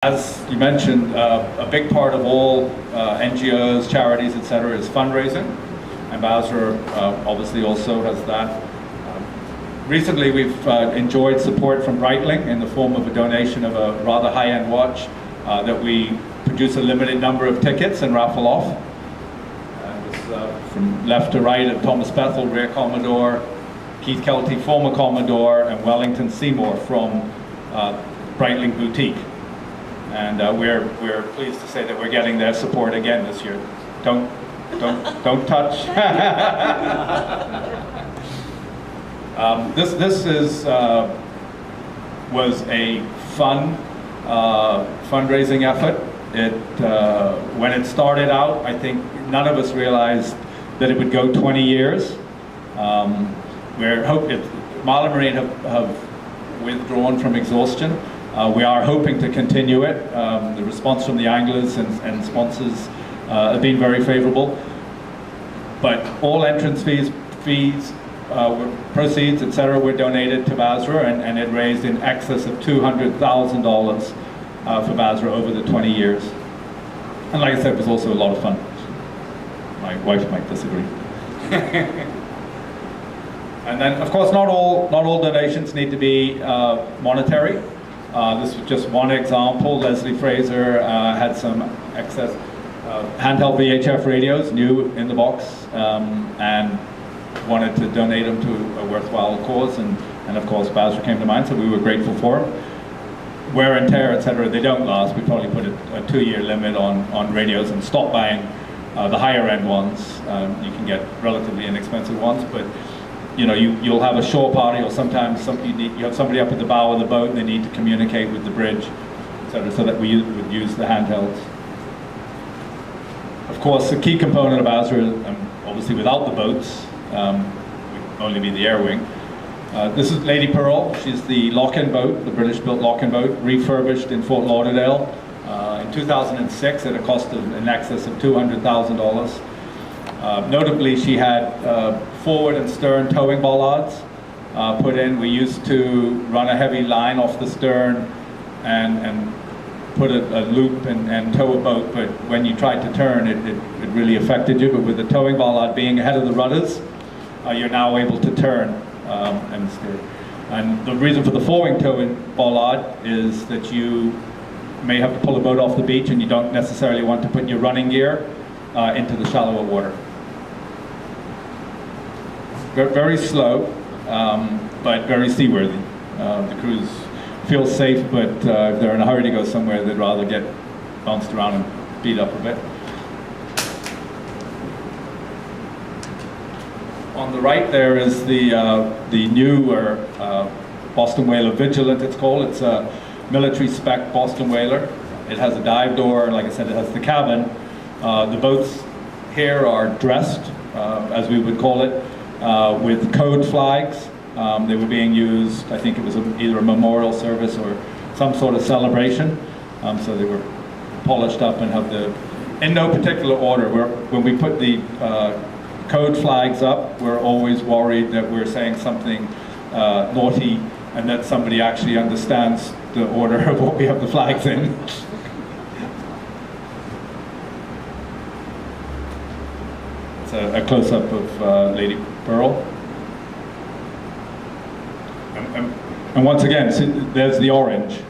As you mentioned, a big part of all NGOs, charities, etc. is fundraising, and BASRA obviously also has that. Recently we've enjoyed support from Breitling in the form of a donation of a rather high-end watch that we produce a limited number of tickets and raffle off. From left to right of Thomas Bethel, Rear Commodore, Keith Kelty, former Commodore, and Wellington Seymour from Breitling Boutique. And we're pleased to say that we're getting their support again this year. Don't touch. This was a fun fundraising effort. When it started out, I think none of us realized that it would go 20 years. Marlin Marine have withdrawn from exhaustion. We are hoping to continue it. The response from the anglers and sponsors have been very favorable. But all entrance fees, proceeds, etc., were donated to BASRA, and it raised in excess of $200,000 for BASRA over the 20 years. And like I said, it was also a lot of fun. My wife might disagree. And then, of course, not all donations need to be monetary. This was just one example. Leslie Fraser had some excess handheld VHF radios, new in the box, and wanted to donate them to a worthwhile cause, and of course BASRA came to mind, so we were grateful for them. Wear and tear, etc., they don't last. We probably put a 2-year limit on radios and stop buying the higher end ones. You can get relatively inexpensive ones, but you know, you'll have a shore party, or sometimes you have somebody up at the bow of the boat and they need to communicate with the bridge, etc., so that we would use the handhelds. Of course, the key component of BASRA, obviously without the boats, would only be the air wing. This is Lady Pearl. She's the lock-in boat, the British-built lock-in boat, refurbished in Fort Lauderdale in 2006 at a cost of in excess of $200,000. Notably, she had forward and stern towing bollards put in. We used to run a heavy line off the stern and put a loop and tow a boat, but when you tried to turn, it really affected you. But with the towing bollard being ahead of the rudders, you're now able to turn and steer. And the reason for the forward towing bollard is that you may have to pull a boat off the beach and you don't necessarily want to put your running gear into the shallower water. Very slow, but very seaworthy. The crews feel safe, but if they're in a hurry to go somewhere, they'd rather get bounced around and beat up a bit. On the right there is the newer Boston Whaler Vigilant, it's called. It's a military spec Boston Whaler. It has a dive door, and like I said, it has the cabin. The boats here are dressed, as we would call it, with code flags. They were being used, I think it was either a memorial service or some sort of celebration. So they were polished up and have in no particular order. When we put the code flags up, we're always worried that we're saying something naughty and that somebody actually understands the order of what we have the flags in. It's a close-up of Lady Pearl. And once again, there's the orange,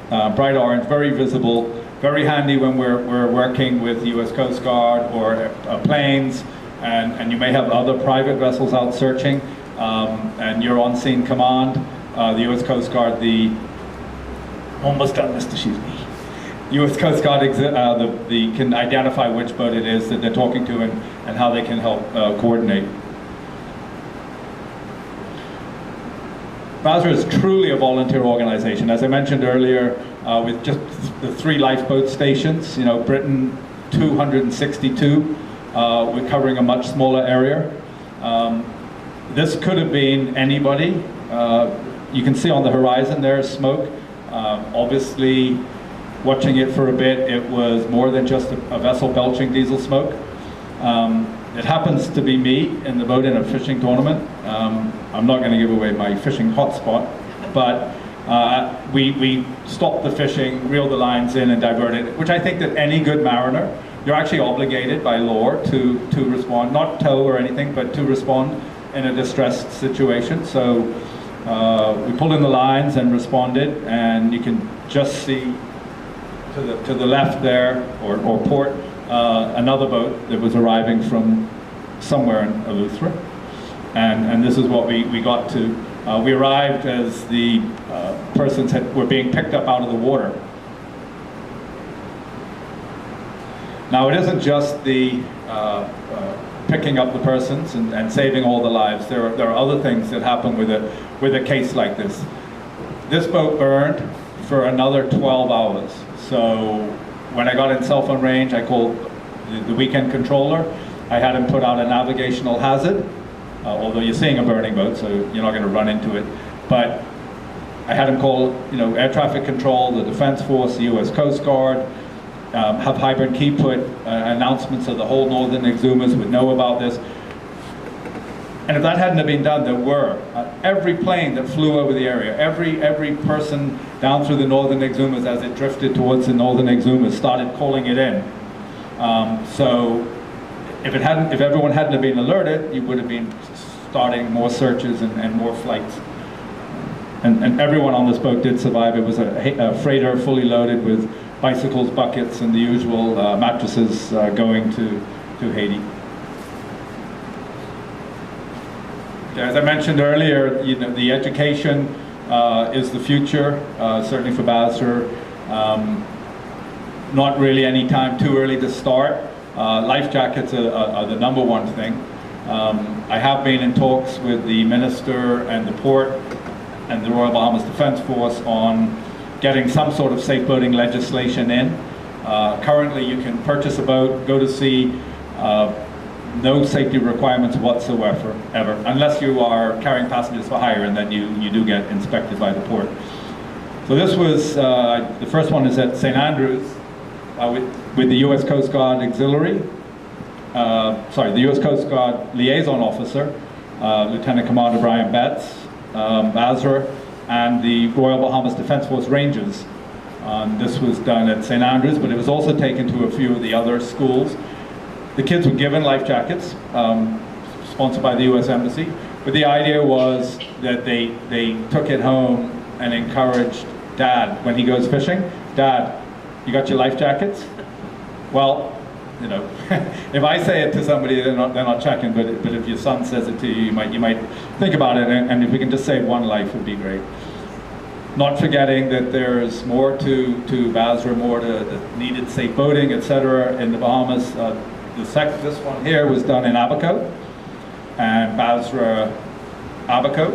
bright orange, very visible, very handy when we're working with the U.S. Coast Guard or planes, and you may have other private vessels out searching, and you're on scene command. The U.S. Coast Guard, almost done, Mr. Sheesney. U.S. Coast Guard can identify which boat it is that they're talking to and how they can help coordinate. BASRA is truly a volunteer organization. As I mentioned earlier, with just the 3 lifeboat stations, you know, Britain 262, we're covering a much smaller area. This could have been anybody. You can see on the horizon there's smoke. Obviously, watching it for a bit, it was more than just a vessel belching diesel smoke. It happens to be me in the boat in a fishing tournament. I'm not going to give away my fishing hotspot, but We stopped the fishing, reeled the lines in and diverted it, which I think that any good mariner, you're actually obligated by law to respond, not tow or anything, but to respond in a distressed situation. So we pulled in the lines and responded, and you can just see to the left there, or port, another boat that was arriving from somewhere in Eleuthera. And this is what we got to. We arrived as the persons were being picked up out of the water. Now, it isn't just the picking up the persons and saving all the lives. There are other things that happen with a case like this. This boat burned for another 12 hours. So when I got in cell phone range, I called the weekend controller. I had him put out a navigational hazard, although you're seeing a burning boat, so you're not going to run into it. But I had him call, air traffic control, the Defense Force, the U.S. Coast Guard, have Hybrid Key put announcements so the whole northern exhumers would know about this. And if that hadn't have been done, there were every plane that flew over the area, every person down through the northern exhumers as it drifted towards the northern exhumers started calling it in. So if everyone hadn't have been alerted, you would have been starting more searches and more flights. And everyone on this boat did survive. It was a freighter fully loaded with bicycles, buckets, and the usual mattresses going to Haiti. As I mentioned earlier, the education is the future, certainly for BASRA. Not really any time too early to start. Life jackets are the number one thing. I have been in talks with the minister and the port and the Royal Bahamas Defense Force on getting some sort of safe boating legislation in. Currently, you can purchase a boat, go to sea, no safety requirements whatsoever, unless you are carrying passengers for hire, and then you do get inspected by the port. So this was, the first one is at St. Andrews with the U.S. Coast Guard Auxiliary, the U.S. Coast Guard Liaison Officer, Lieutenant Commander Brian Betts, BASRA, and the Royal Bahamas Defense Force Rangers. This was done at St. Andrews, but it was also taken to a few of the other schools. The kids were given life jackets, sponsored by the U.S. Embassy, but the idea was that they took it home and encouraged Dad, when he goes fishing, Dad, you got your life jackets? Well, if I say it to somebody, they're not checking, but if your son says it to you, you might think about it, and if we can just save one life, would be great. Not forgetting that there's more to BASRA, more to needed safe boating, etc. in the Bahamas. This one here was done in Abaco, and BASRA Abaco.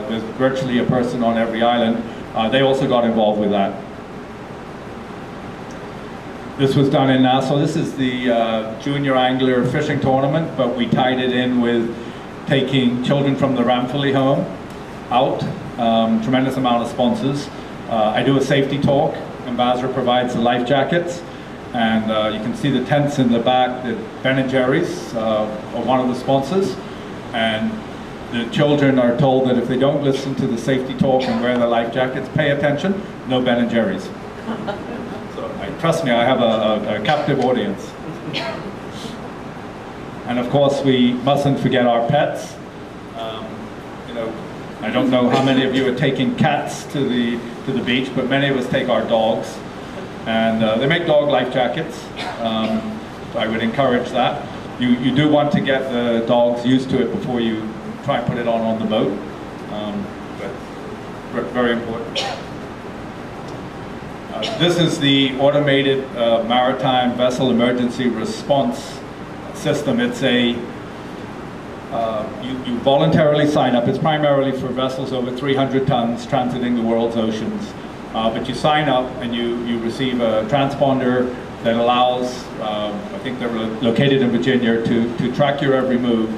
There's virtually a person on every island. They also got involved with that. This was done in Nassau. This is the junior angler fishing tournament, but we tied it in with taking children from the Ramfully home out. Tremendous amount of sponsors. I do a safety talk, and BASRA provides the life jackets. And you can see the tents in the back that Ben & Jerry's are one of the sponsors. And the children are told that if they don't listen to the safety talk and wear their life jackets, pay attention, no Ben & Jerry's. So trust me, I have a captive audience. And of course, we mustn't forget our pets. I don't know how many of you are taking cats to the beach, but many of us take our dogs. And they make dog life jackets, so I would encourage that. You do want to get the dogs used to it before you try and put it on the boat, but very important. This is the automated maritime vessel emergency response system. It's a, you voluntarily sign up. It's primarily for vessels over 300 tons transiting the world's oceans. But you sign up and you receive a transponder that allows, I think they're located in Virginia, to track your every move.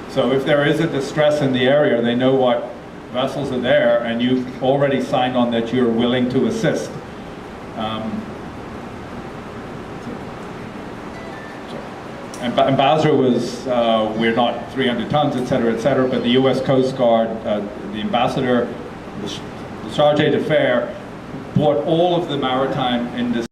So if there is a distress in the area, they know what vessels are there, and you've already signed on that you're willing to assist. And BASRA was, we're not 300 tons, et cetera, but the U.S. Coast Guard, the ambassador, the Chargé d'Affaires bought all of the maritime industry